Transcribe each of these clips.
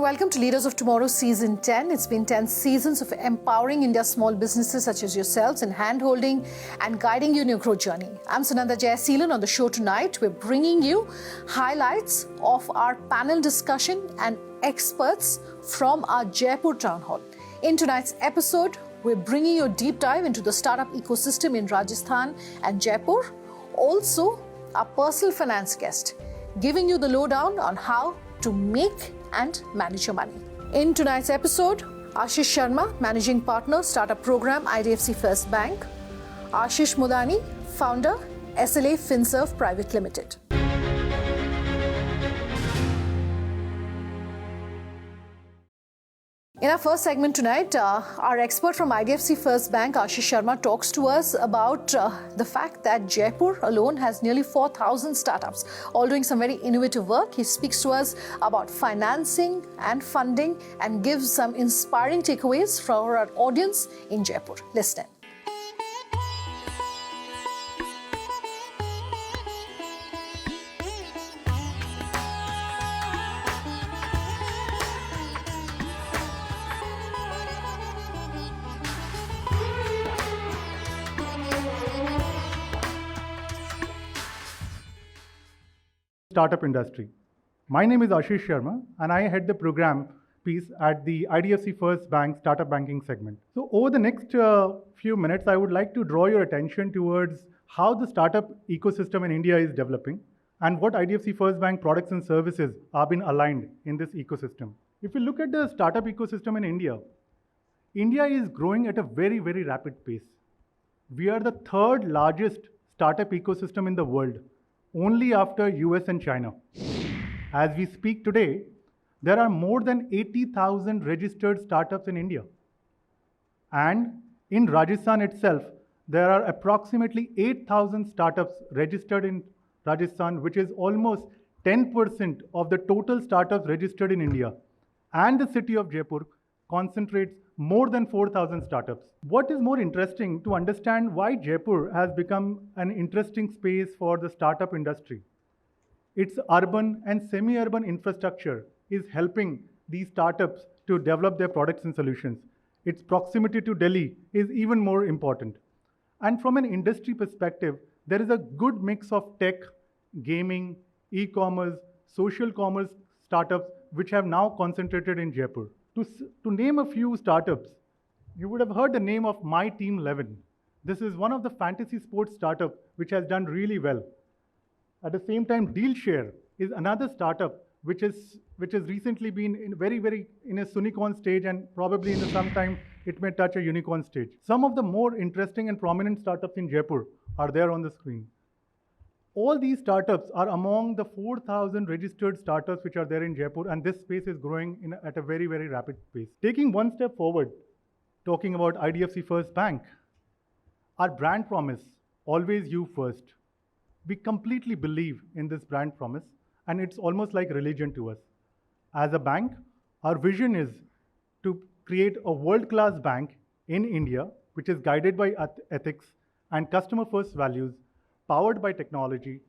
welcome to Leaders of Tomorrow Season 10. It's been 10 seasons of empowering India's small businesses such as yourselves in hand-holding and guiding you in your growth journey. I'm Sunanda Jayaseelan. On the show tonight, we're bringing you highlights of our panel discussion and experts from our Jaipur Townhall. In tonight's episode, we're bringing you a deep dive into the startup ecosystem in Rajasthan and Jaipur. Also, our personal finance guest, giving you the lowdown on how to make and manage your money. In tonight's episode, Ashish Sharma, Managing Partner, Startup Program, IDFC First Bank. Ashish Modani, Founder, SLA Finserv Private Limited. In our first segment tonight, our expert from IDFC First Bank, Ashish Sharma, talks to us about the fact that Jaipur alone has nearly 4,000 startups, all doing some very innovative work. He speaks to us about financing and funding and gives some inspiring takeaways for our audience in Jaipur. Listen. Startup industry. My name is Ashish Sharma and I head the program piece at the IDFC First Bank Startup Banking segment. So over the next few minutes, I would like to draw your attention towards how the startup ecosystem in India is developing and what IDFC First Bank products and services are being aligned in this ecosystem. If you look at the startup ecosystem in India, India is growing at a very, very rapid pace. We are the third largest startup ecosystem in the world, only after US and China. As we speak today, there are more than 80,000 registered startups in India. And in Rajasthan itself, there are approximately 8,000 startups registered in Rajasthan, which is almost 10% of the total startups registered in India. And the city of Jaipur concentrates more than 4,000 startups. What is more interesting to understand why Jaipur has become an interesting space for the startup industry? Its urban and semi-urban infrastructure is helping these startups to develop their products and solutions. Its proximity to Delhi is even more important. And from an industry perspective, there is a good mix of tech, gaming, e-commerce, social commerce startups which have now concentrated in Jaipur. To name a few startups, you would have heard the name of My Team 11. This is one of the fantasy sports startup which has done really well. At the same time, DealShare is another startup which has recently been in a unicorn stage, and probably in some time it may touch a unicorn stage. Some of the more interesting and prominent startups in Jaipur are there on the screen. All these startups are among the 4,000 registered startups which are there in Jaipur, and this space is growing at a very, very rapid pace. Taking one step forward, talking about IDFC First Bank, our brand promise, always you first. We completely believe in this brand promise, and it's almost like religion to us. As a bank, our vision is to create a world-class bank in India, which is guided by ethics and customer-first values, powered by technology,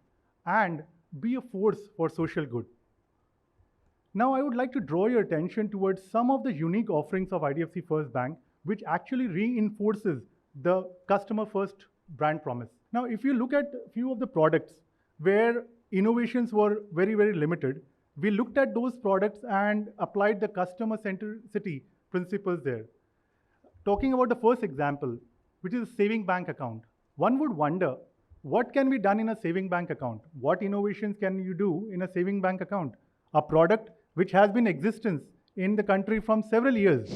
and be a force for social good. Now, I would like to draw your attention towards some of the unique offerings of IDFC First Bank, which actually reinforces the customer-first brand promise. Now, if you look at a few of the products where innovations were very, very limited, we looked at those products and applied the customer centricity principles there. Talking about the first example, which is a saving bank account. One would wonder, what can be done in a saving bank account? What innovations can you do in a saving bank account? A product which has been in existence in the country from several years.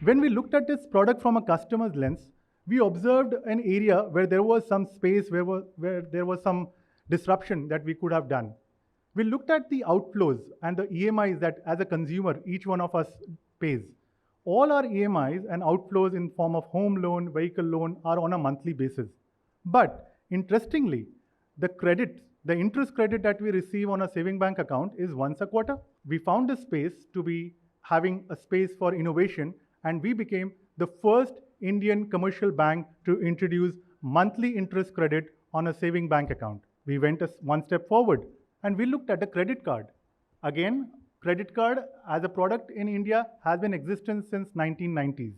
When we looked at this product from a customer's lens, we observed an area where there was some space, where there was some disruption that we could have done. We looked at the outflows and the EMIs that as a consumer, each one of us pays. All our EMIs and outflows in form of home loan, vehicle loan are on a monthly basis. But interestingly, the interest credit that we receive on a saving bank account is once a quarter. We found a space to be having a space for innovation, and we became the first Indian commercial bank to introduce monthly interest credit on a saving bank account. We went one step forward and we looked at a credit card. Again, credit card as a product in India has been in existence since 1990s.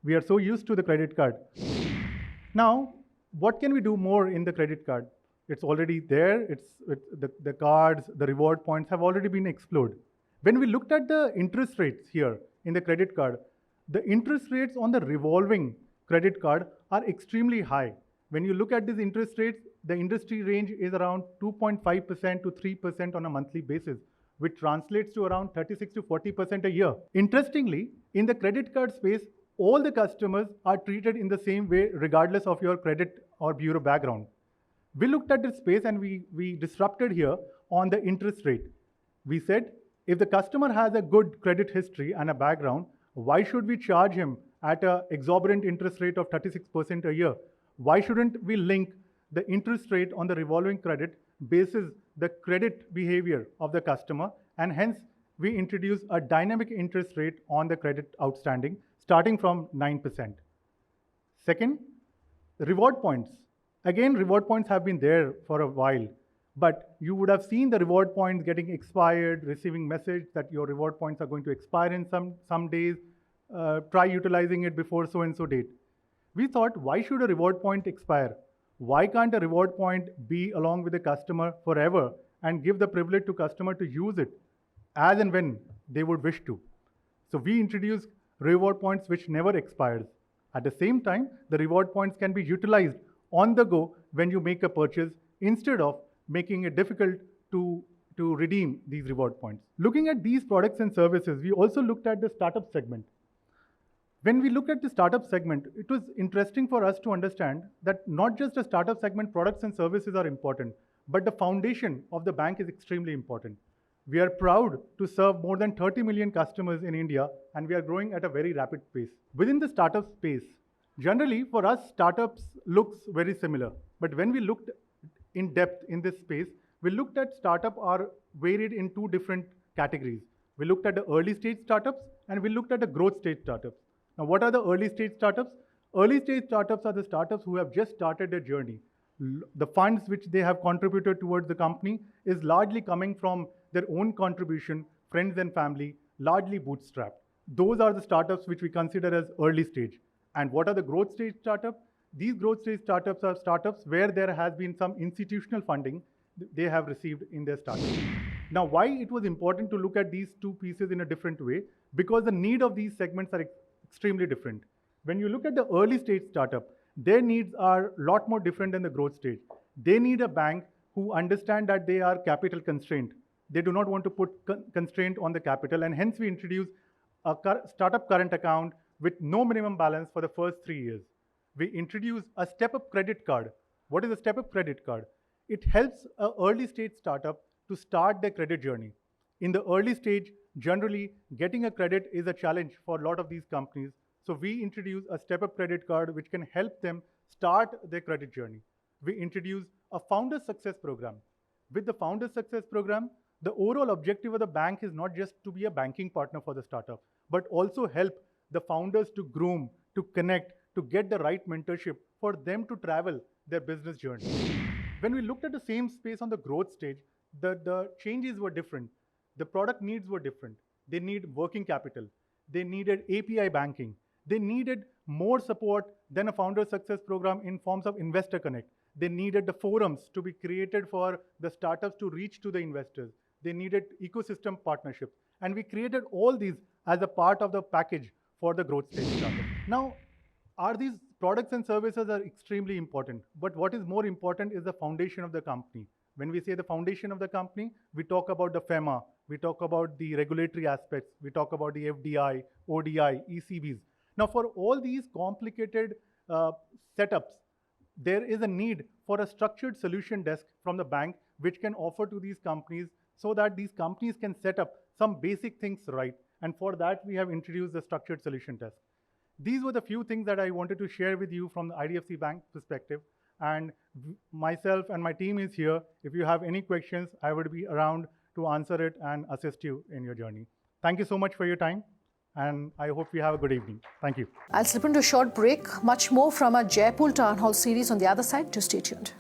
We are so used to the credit card. Now, what can we do more in the credit card? It's already there. The cards, the reward points have already been explored. When we looked at the interest rates here in the credit card, the interest rates on the revolving credit card are extremely high. When you look at these interest rates, the industry range is around 2.5% to 3% on a monthly basis, which translates to around 36 to 40% a year. Interestingly, in the credit card space, all the customers are treated in the same way regardless of your credit or bureau background. We looked at this space and we disrupted here on the interest rate. We said, if the customer has a good credit history and a background, why should we charge him at an exorbitant interest rate of 36% a year? Why shouldn't we link the interest rate on the revolving credit basis the credit behavior of the customer, and hence we introduce a dynamic interest rate on the credit outstanding starting from 9%. Second, reward points. Again, reward points have been there for a while, but you would have seen the reward points getting expired, receiving message that your reward points are going to expire in some days. Try utilizing it before so-and-so date. We thought, why should a reward point expire? Why can't a reward point be along with the customer forever and give the privilege to customer to use it as and when they would wish to? So we introduced reward points which never expires. At the same time, the reward points can be utilized on the go when you make a purchase instead of making it difficult to redeem these reward points. Looking at these products and services, we also looked at the startup segment. When we look at the startup segment, it was interesting for us to understand that not just the startup segment products and services are important, but the foundation of the bank is extremely important. We are proud to serve more than 30 million customers in India, and we are growing at a very rapid pace. Within the startup space, generally for us, startups looks very similar. But when we looked in depth in this space, we looked at startup are varied in two different categories. We looked at the early stage startups and we looked at the growth stage startups. Now, what are the early stage startups? Early stage startups are the startups who have just started their journey. The funds which they have contributed towards the company is largely coming from their own contribution, friends and family, largely bootstrapped. Those are the startups which we consider as early stage. And what are the growth stage startups? These growth stage startups are startups where there has been some institutional funding they have received in their startup. Now, why it was important to look at these two pieces in a different way? Because the need of these segments are extremely different. When you look at the early stage startup, their needs are a lot more different than the growth stage. They need a bank who understand that they are capital constrained. They do not want to put constraint on the capital, and hence we introduce a startup current account with no minimum balance for the first 3 years. We introduce a step-up credit card. What is a step-up credit card? It helps an early stage startup to start their credit journey. In the early stage, generally, getting a credit is a challenge for a lot of these companies. So we introduce a step-up credit card which can help them start their credit journey. We introduce a founder success program. With the founder success program, the overall objective of the bank is not just to be a banking partner for the startup, but also help the founders to groom, to connect, to get the right mentorship for them to travel their business journey. When we looked at the same space on the growth stage, the changes were different. The product needs were different. They need working capital. They needed API banking. They needed more support than a founder success program in forms of investor connect. They needed the forums to be created for the startups to reach to the investors. They needed ecosystem partnerships. And we created all these as a part of the package for the growth stage startup. Now, are these products and services are extremely important, but what is more important is the foundation of the company. When we say the foundation of the company, we talk about the FEMA, we talk about the regulatory aspects, we talk about the FDI, ODI, ECBs. Now, for all these complicated setups, there is a need for a structured solution desk from the bank which can offer to these companies so that these companies can set up some basic things right. And for that, we have introduced the structured solution desk. These were the few things that I wanted to share with you from the IDFC Bank perspective. And myself and my team is here. If you have any questions, I would be around to answer it and assist you in your journey. Thank you so much for your time. And I hope you have a good evening. Thank you. I'll slip into a short break. Much more from our Jaipur Townhall series on the other side. Do stay tuned.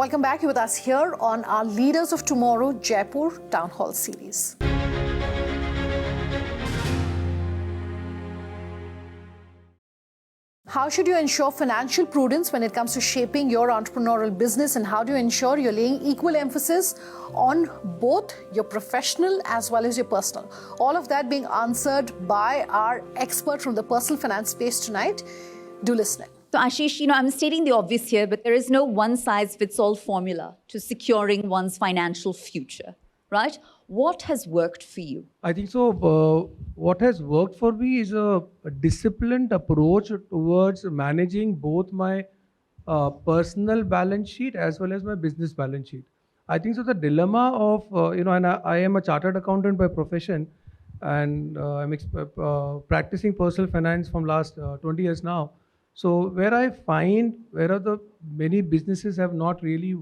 Welcome back. You're with us here on our Leaders of Tomorrow Jaipur Townhall series. How should you ensure financial prudence when it comes to shaping your entrepreneurial business, and how do you ensure you're laying equal emphasis on both your professional as well as your personal? All of that being answered by our expert from the personal finance space tonight. Do listen. So Ashish, I'm stating the obvious here, but there is no one-size-fits-all formula to securing one's financial future, right? What has worked for you? I think so. What has worked for me is a disciplined approach towards managing both my personal balance sheet as well as my business balance sheet. I think so. The dilemma of, and I am a chartered accountant by profession, and I'm practicing personal finance from last 20 years now. So where I find where the many businesses have not really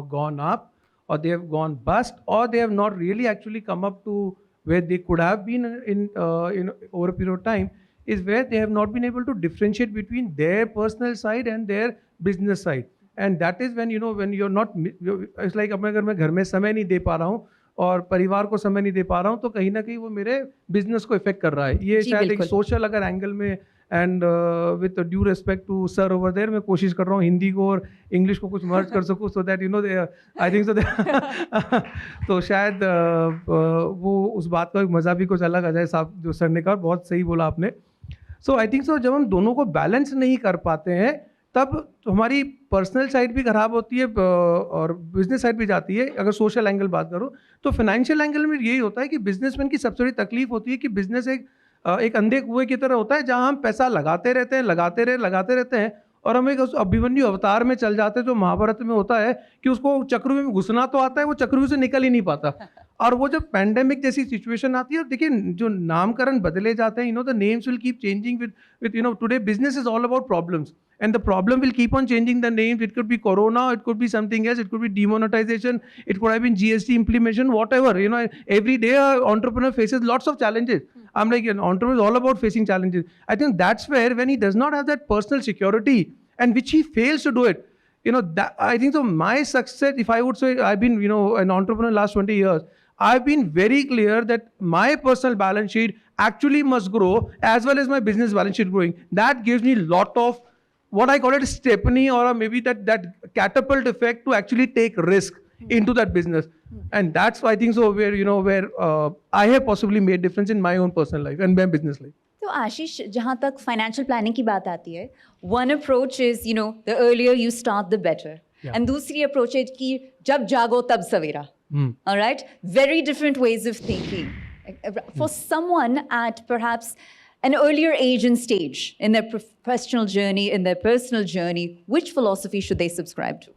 gone up, or they have gone bust, or they have not really actually come up to where they could have been in over a period of time, is where they have not been able to differentiate between their personal side and their business side. And that is when when you're not, it's like अगर मैं घर में समय नहीं दे पा रहा हूँ और परिवार को समय नहीं दे पा रहा हूँ, तो कहीं ना कहीं वो मेरे बिजनेस को इफेक्ट कर रहा है. ये शायद एक सोशल अगर एंगल में, and with due respect to sir over there, मैं कोशिश कर रहा हूँ हिंदी को और इंग्लिश को कुछ मर्ज कर सकूँ, सो दैट आई थिंक सो तो शायद वो उस बात का एक मज़ा भी कुछ अलग आ जाए. साहब जो सर ने कहा, बहुत सही बोला आपने. सो आई थिंक सो जब हम दोनों को बैलेंस नहीं कर पाते हैं, तब हमारी पर्सनल साइड भी ख़राब होती है और बिजनेस साइड भी जाती है. अगर सोशल एंगल बात करूँ तो फाइनेंशियल एंगल में यही होता है कि बिजनेसमैन की सबसे बड़ी तकलीफ होती है कि बिजनेस एक अंधे कुएं की तरह होता है, जहां हम पैसा लगाते रहते हैं और हम एक अभिमन्यु अवतार में चल जाते हैं, जो महाभारत में होता है कि उसको चक्रव्यूह में घुसना तो आता है, वो चक्रव्यूह से निकल ही नहीं पाता. और वो जब पैंडेमिक जैसी सिचुएशन आती है, और देखिए जो नामकरण बदले जाते हैं, the names will keep changing with today business is all about problems, and the problem will keep on changing the names. It could be corona, it could be something else, it could be demonetization, it could have been GST implementation, whatever. Every day an entrepreneur faces lots of challenges. I'm like, an entrepreneur is all about facing challenges. I think that's where, when he does not have that personal security, and which he fails to do it, that, I think so my success, if I would say, I've been an entrepreneur last 20 years, I've been very clear that my personal balance sheet actually must grow as well as my business balance sheet growing. That gives me lot of what I call it stepney, or maybe that catapult effect to actually take risk into that business. And that's, I think so, where I have possibly made difference in my own personal life and my business life. तो आशीष, जहाँ तक financial planning की बात आती है, one approach is the earlier you start the better, and दूसरी approach है कि जब जागो तब सवेरा. Alright, very different ways of thinking. For someone at perhaps an earlier age and stage in their professional journey, in their personal journey, which philosophy should they subscribe to?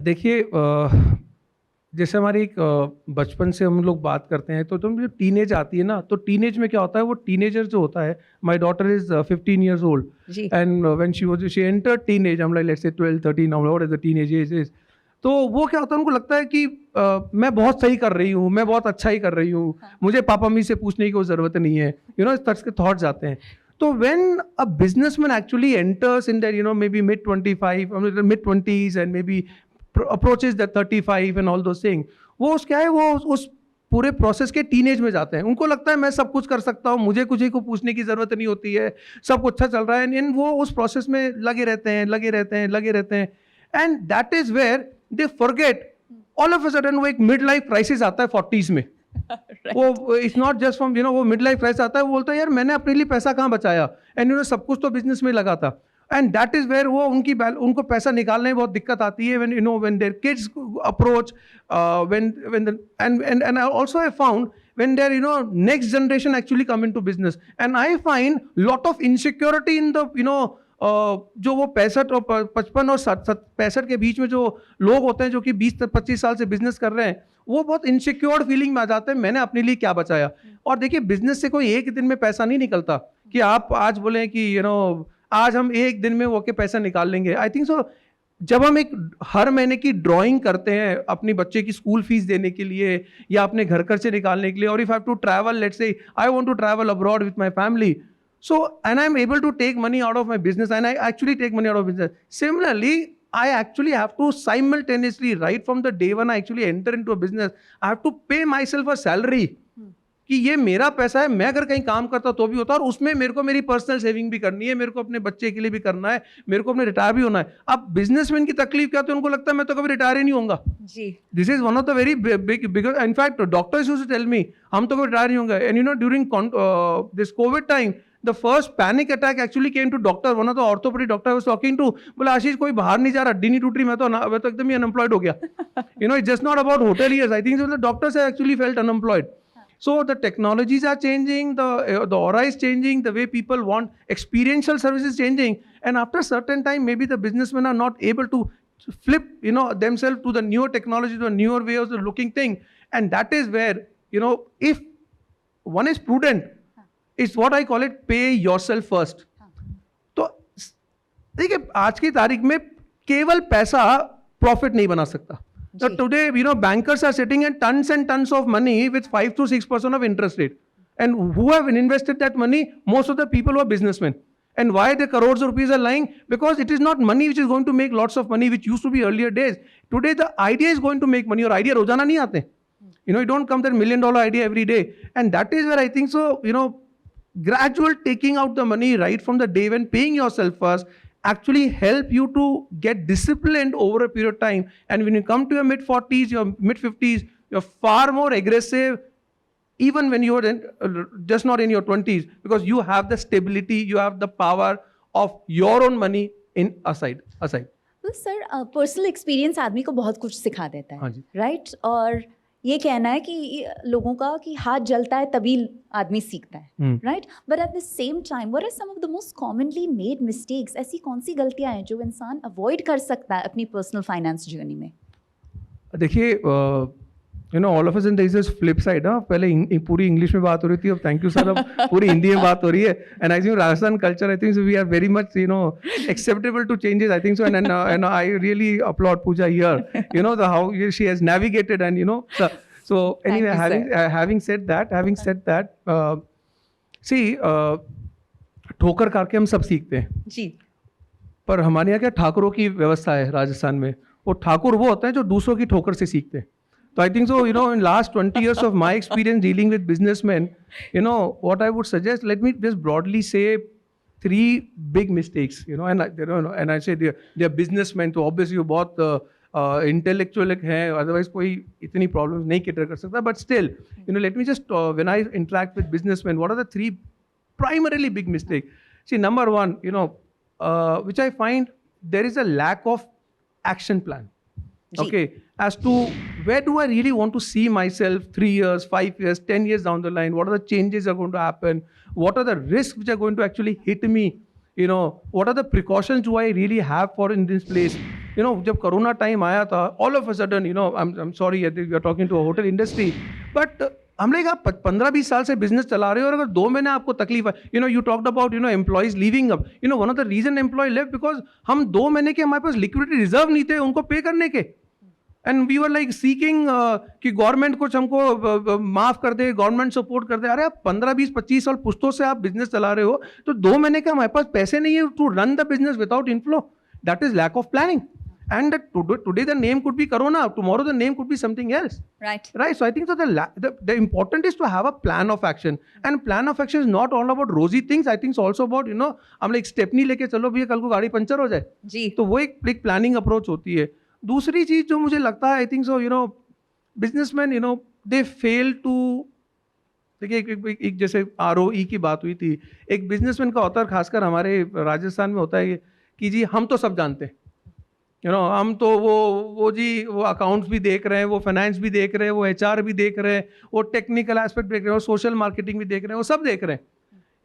देखिए, जैसे हमारी एक बचपन से हम लोग बात करते हैं, तो जब टीनेज आती है ना, तो टीनेज में क्या होता है, वो टीनेजर जो होता है, my daughter is 15 years old, and when she entered teenage, हम like let's say 12 13, now what is the teenage age is, तो वो क्या होता है, उनको लगता है कि मैं बहुत सही कर रही हूँ, मैं बहुत अच्छा ही कर रही हूँ, मुझे पापा मम्मी से पूछने की कोई ज़रूरत नहीं है, इस तरह के थॉट्स आते हैं. तो when a businessman actually enters in that may be mid-20s and may be approaches that 35 and all those thing, वो क्या है, वो उस पूरे प्रोसेस के टीनेज में जाते हैं. उनको लगता है मैं सब कुछ कर सकता हूँ, मुझे कुछ ही को पूछने की ज़रूरत नहीं होती है, सब कुछ अच्छा चल रहा है, एंड वो उस प्रोसेस में लगे रहते हैं. And that is where they forget, all of a sudden वो एक मिड लाइफ क्राइसिस आता है 40s में. वो इट्स नॉट जस्ट फ्रॉम वो मिड लाइफ क्राइसिस आता है, वो बोलता है यार मैंने अपने लिए पैसा कहाँ बचाया, एंड सब कुछ तो बिजनेस में लगा था. एंड दैट इज वेयर वो उनको पैसा निकालने में बहुत दिक्कत आती है, when their kids approach, and I also have found when their next generation actually come into business, and I find lot of insecurity in the जो वो 65 और 55 और 65 के बीच में जो लोग होते हैं, जो कि 20-25 साल से बिजनेस कर रहे हैं, वो बहुत इनसिक्योर फीलिंग में आ जाते हैं, मैंने अपने लिए क्या बचाया. और देखिए, बिजनेस से कोई एक दिन में पैसा नहीं निकलता कि आप आज बोलें कि आज हम एक दिन में वो के पैसा निकाल लेंगे. आई थिंक सो जब हम एक हर महीने की ड्राइंग करते हैं अपनी बच्चे की स्कूल फीस देने के लिए या अपने घर खर्चे निकालने के लिए, और if I have to travel, let's say I want to travel abroad with my family, so and I'm able to take money out of my business, and I actually take money out of business. Similarly, I actually have to simultaneously, right from the day when I actually enter into a business, I have to pay myself a salary. कि ये मेरा पैसा है, मैं अगर कहीं काम करता तो भी होता, और उसमें मेरे को मेरी पर्सनल सेविंग भी करनी है, मेरे को अपने बच्चे के लिए भी करना है, मेरे को अपने रिटायर भी होना है. अब बिजनेसमैन की तकलीफ क्या, तो उनको लगता है मैं तो कभी रिटायर ही नहीं होऊंगा. जी, this is one of the very big, in fact doctors used to tell me हम तो कभी रिटायर नहीं होंगे. And you know during this Covid time the first panic attack actually came to doctor. One of the orthopedic doctor I was talking to, बोला आशीष कोई बाहर नहीं जा रहा, हड्डी नहीं टूट रही, मैं तो एकदम ही unemployed हो गया. You know, it's just not about hoteliers. I think so the doctors have actually felt unemployed. So the technologies are changing, the aura is changing, the way people want experiential services changing, and after a certain time, maybe the businessmen are not able to flip, you know, themselves to the newer technology, to the newer ways of looking thing, and that is where, you know, if one is prudent, it's what I call it, pay yourself first. तो देखिए आज की तारीख में केवल पैसा profit नहीं बना सकता. So today, you know, bankers are sitting at tons and tons of money with 5 to 6% of interest rate. And who have invested that money? Most of the people who are businessmen. And why the crores of rupees are lying? Because it is not money which is going to make lots of money, which used to be earlier days. Today, the idea is going to make money. Or idea रोजाना नहीं आते. You know, you don't come that $1 million idea every day. And that is where I think so, you know, gradual taking out the money right from the day when paying yourself first actually help you to get disciplined over a period of time. And when you come to your mid-40s, your mid-50s, you're far more aggressive even when you're just not in your 20s, because you have the stability, you have the power of your own money in aside. तो sir personal experience आदमी को बहुत कुछ सिखा देता है, right? और ये कहना है कि लोगों का कि हाथ जलता है तभी आदमी सीखता है, right? But at the same time what are some of the most commonly made mistakes? ऐसी कौन सी गलतियां हैं जो इंसान अवॉइड कर सकता है अपनी पर्सनल फाइनेंस जर्नी में? देखिए you know all of us, there is this flip side. पहले पूरी इंग्लिश में बात हो रही थी, अब थैंक यू सर अब पूरी हिंदी में बात हो रही है. And I think Rajasthan culture, I think we are very much you know acceptable to changes. I think so, and I really applaud Pooja here, you know the how she has navigated, and you know so anyway, having said that, see, ठोकर करके हम सब सीखते हैं जी. पर हमारे यहाँ क्या ठाकुरों की व्यवस्था है राजस्थान में, वो ठाकुर वो होते हैं जो दूसरों की ठोकर से सीखते हैं. So I think so, you know, in last 20 years of my experience dealing with businessmen, you know, what I would suggest, let me just broadly say 3 big mistakes, you know, and I say they are businessmen, so obviously वो बहुत intellectual है, otherwise कोई इतनी problems नहीं cater कर सकता. But still, you know, let me just when I interact with businessman, what are the 3 primarily big mistake? See, number 1, you know, which I find there is a lack of action plan. Okay, as to where do I really want to see myself 3 years, 5 years, 10 years down the line? What are the changes that are going to happen? What are the risks which are going to actually hit me? You know, what are the precautions do I really have for in this place? You know, जब corona time आया था, all of a sudden, you know, I'm sorry, we are talking to a hotel industry, but हम लोग आप 15-20 साल से business चला रहे हो, और अगर 2 महीने आपको तकलीफ है, you know, you talked about, you know, employees leaving up, you know, one of the reason employ left because हम 2 महीने के हमारे पास लिक्विडिटी रिजर्व नहीं थे उनको पे करने के. And we were like seeking कि गवर्नमेंट कुछ हमको माफ कर दे, गवर्नमेंट सपोर्ट कर दे. अरे आप 15-20-25 साल पुश्तों से आप बिजनेस चला रहे हो, तो 2 महीने के हमारे पास पैसे नहीं है to run the business without inflow. That is lack of planning. And today the name could be Corona, tomorrow the name could be something else. Right. So I think so the important is to have a plan of action. And plan of action is not all about rosy things. I think it's also about, you know, हम एक stepney लेके चलो भैया कल को गाड़ी puncture हो जाए जी, तो वो एक प्लानिंग अप्रोच होती है. दूसरी चीज जो मुझे लगता है, I think so, you know, businessman, you know, they fail to, देखिए एक जैसे ROE की बात हुई थी, एक बिजनेसमैन का होता है, खासकर हमारे राजस्थान में होता है कि जी हम तो सब जानते हैं, यू नो, हम तो वो अकाउंट्स भी देख रहे हैं, वो फाइनेंस भी देख रहे हैं, वो HR भी देख रहे हैं, वो टेक्निकल एस्पेक्ट देख रहे हैं, वो सोशल मार्केटिंग भी देख रहे हैं, वो सब देख रहे हैं.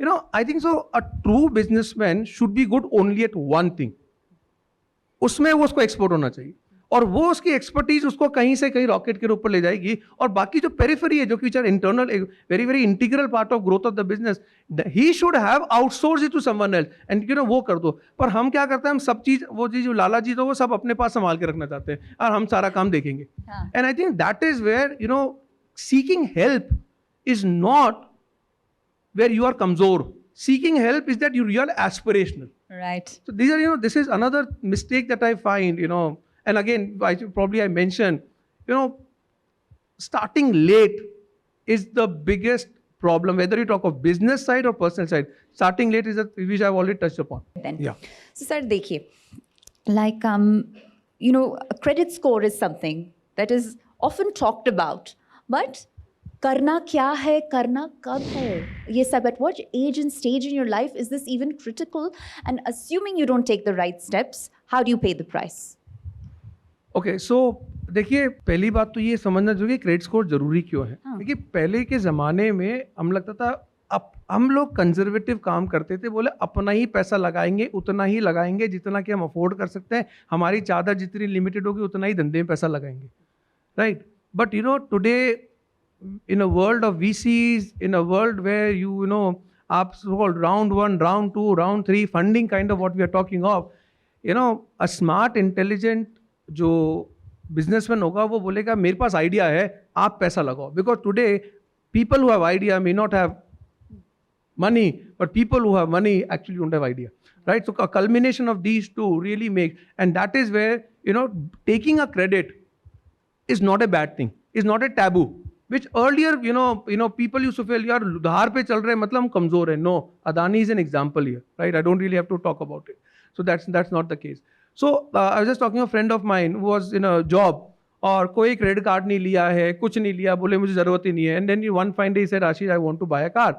You know, I think so a true businessman should be good only at one thing. उसमें वो उसको एक्सपर्ट होना चाहिए, और वो उसकी एक्सपर्टीज उसको कहीं से कहीं रॉकेट के ऊपर ले जाएगी. और बाकी जो पेरिफेरी है, जो कि internal, very very integral part of growth of the business, he should have outsource it to someone else, and you know, वो कर दो. पर हम क्या करते हैं, हम सब चीज, वो चीज जो लाला जी, तो वो सब अपने पास संभाल के रखना चाहते हैं, और हम सारा काम देखेंगे. And I think that is where, you know, seeking help is not where you are कमजोर. seeking help is that you are aspirational. Right. So these are, this is another mistake that I find, and again, I mentioned, starting late is the biggest problem, whether you talk of business side or personal side. Starting late is which I've already touched upon. Then. Yeah. So, sir, dekhiye, like, a credit score is something that is often talked about, but karna kya hai, karna kab hai? Ye sab, at what age and stage in your life is this even critical? And assuming you don't take the right steps, how do you pay the price? Okay, so देखिए पहली बात तो ये समझना चाहिए credit score जरूरी क्यों है. देखिए पहले के ज़माने में हम लगता था अब हम लोग कंजर्वेटिव काम करते थे, बोले अपना ही पैसा लगाएंगे, उतना ही लगाएंगे जितना कि हम अफोर्ड कर सकते हैं, हमारी चादर जितनी लिमिटेड होगी उतना ही धंधे में पैसा लगाएंगे, right. But today in a world of VCs, in a world where आप so-called round 1, round 2, round 3 funding kind of what we are talking of, a smart, intelligent जो businessman होगा वो बोलेगा मेरे पास आइडिया है, आप पैसा लगाओ. Because today people who have idea may not have money, but people who have money actually don't have idea, right? So a culmination of these two really makes, and that is where taking a credit is not a bad thing, is not a taboo. Which earlier, people used to feel, यार उधार पे चल रहे हैं मतलब हम कमजोर हैं. No, Adani is an example here, right? I don't really have to talk about it. So that's not the case. So I was just talking to a friend of mine who was in a job और कोई credit card नहीं लिया है, कुछ नहीं लिया, बोले मुझे जरूरत ही नहीं है. And then one fine day he said, Ashish, I want to buy a car.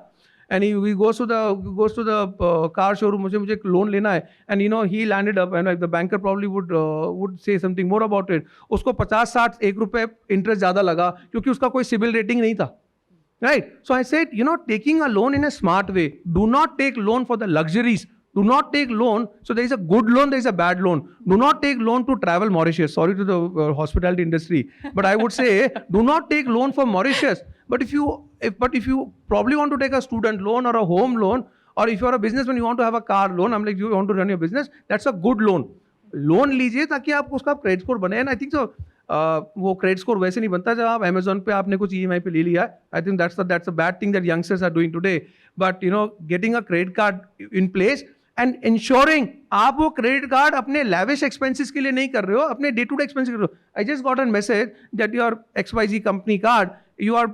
And he goes to the car showroom, मुझे एक लोन लेना है. And he landed up, and the banker probably would say something more about it. उसको 50-60 1 रुपए interest ज़्यादा लगा क्योंकि उसका कोई सिबिल रेटिंग नहीं था, right? So I said, taking a loan in a smart way. Do not take loan for the luxuries. Do not take loan. So there is a good loan, there is a bad loan. Do not take loan to travel Mauritius. Sorry to the hospitality industry, but I would say do not take loan for Mauritius. But if you probably want to take a student loan or a home loan, or if you are a businessman, you want to have a car loan, I'm like, you want to run your business, that's a good loan. Loan लीजिए ताकि आपको उसका credit score बने. And I think सो वो credit score वैसे नहीं बनता जब आप अमेजोन पे आपने कुछ EMI पे ले लिया. I think that's a bad thing that youngsters are doing today. But getting a credit card in place and ensuring आप वो क्रेडिट कार्ड अपने लैविश एक्सपेंसेस के लिए नहीं कर रहे हो, अपने डे टू डे एक्सपेंसेस कर रहे हो. I just got an message that your XYZ company card your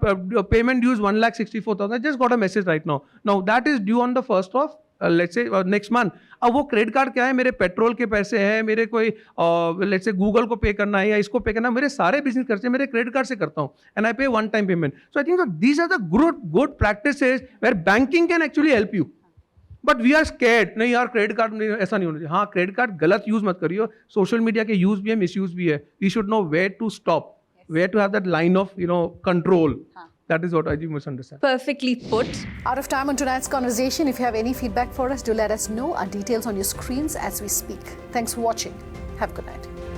payment dues 1,64,000. I just got a message right now. Now that is due on the 1st of let's say next month. अब वो credit card क्या है, मेरे petrol के पैसे हैं, मेरे कोई let's say गूगल को पे करना है या इसको पे करना है, मेरे सारे बिजनेस खर्चे मेरे क्रेडिट कार्ड से करता हूँ. एंड आई पे one time payment. So I think these are the good practices where banking can actually help you. But we are scared, नहीं यार क्रेडिट कार्ड ऐसा नहीं होना चाहिए. हाँ, क्रेडिट कार्ड गलत यूज मत करियो. सोशल मीडिया के यूज भी है, मिस यूज भी है. We should know where to stop. Where to have that line of control. That is what I think must understand. Perfectly put. Out of time on tonight's conversation. If you have any feedback for us, do let us know. Our details on your screens as we speak. Thanks for watching. Have a good night.